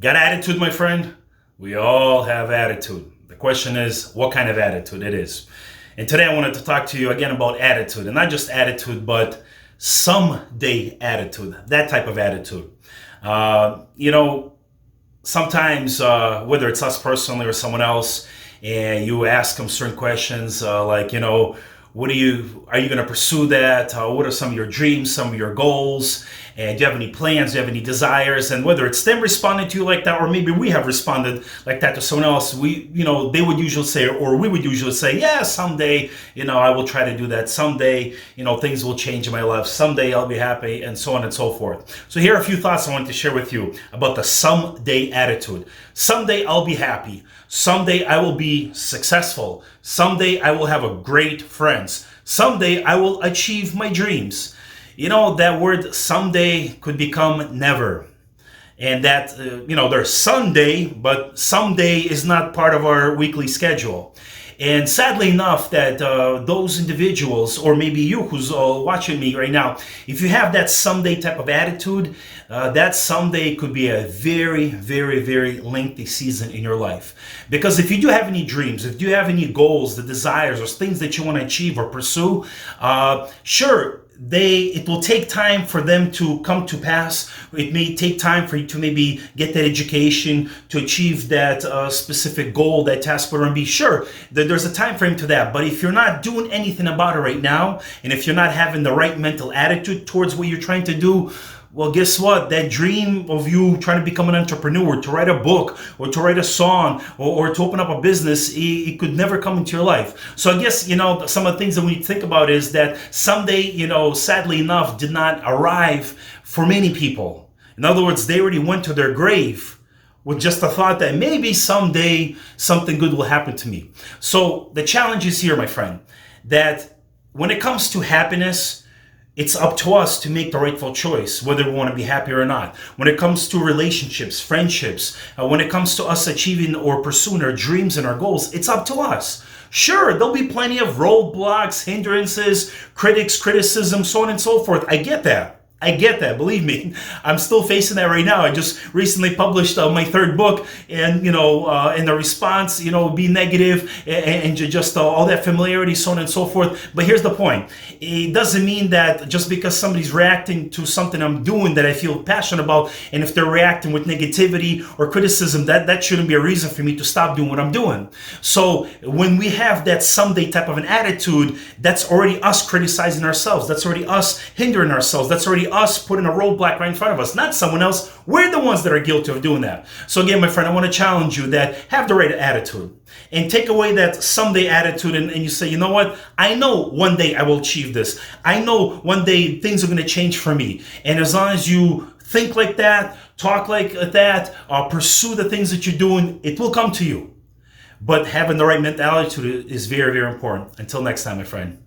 Got attitude, my friend? We all have attitude. The question is, what kind of attitude it is? And today I wanted to talk to you again about attitude, and not just attitude, but someday attitude, that type of attitude. Uh, you know, Sometimes, whether it's us personally or someone else, and you ask them certain questions, what are you going to pursue that? What are some of your dreams, some of your goals? And do you have any plans? Do you have any desires? And whether it's them responding to you like that, or maybe we have responded like that to someone else, they would usually say, or we would usually say, yeah, someday, I will try to do that. Someday, things will change in my life. Someday I'll be happy, and so on and so forth. So here are a few thoughts I want to share with you about the someday attitude. Someday I'll be happy. Someday I will be successful. Someday I will have a great friends. Someday I will achieve my dreams. That word someday could become never. And that, there's Sunday, but someday is not part of our weekly schedule. And sadly enough, that those individuals, or maybe you who's watching me right now, if you have that someday type of attitude, that someday could be a very, very, very lengthy season in your life. Because if you do have any dreams, if you have any goals, the desires, or things that you want to achieve or pursue, sure, it will take time for them to come to pass. It may take time for you to maybe get that education, to achieve that specific goal, that task, whatever it be. Sure, there's a time frame to that. But if you're not doing anything about it right now, and if you're not having the right mental attitude towards what you're trying to do, well, guess what? That dream of you trying to become an entrepreneur, to write a book, or to write a song, or to open up a business, it could never come into your life. So I guess, some of the things that we think about is that someday, sadly enough, did not arrive for many people. In other words, they already went to their grave with just the thought that maybe someday something good will happen to me. So the challenge is here, my friend, that when it comes to happiness, it's up to us to make the rightful choice, whether we want to be happy or not. When it comes to relationships, friendships, when it comes to us achieving or pursuing our dreams and our goals, it's up to us. Sure, there'll be plenty of roadblocks, hindrances, critics, criticism, so on and so forth. I get that. Believe me. I'm still facing that right now. I just recently published my third book, and in the response, be negative, and just all that familiarity, so on and so forth. But here's the point: it doesn't mean that just because somebody's reacting to something I'm doing that I feel passionate about, and if they're reacting with negativity or criticism, that shouldn't be a reason for me to stop doing what I'm doing. So when we have that someday type of an attitude, that's already us criticizing ourselves. That's already us hindering ourselves. That's already us putting a roadblock right in front of us, not someone else. We're the ones that are guilty of doing that. So again, my friend, I want to challenge you that have the right attitude and take away that someday attitude, and you say, you know what? I know one day I will achieve this. I know one day things are going to change for me. And as long as you think like that, talk like that, pursue the things that you're doing, it will come to you. But having the right mentality is very, very important. Until next time, my friend.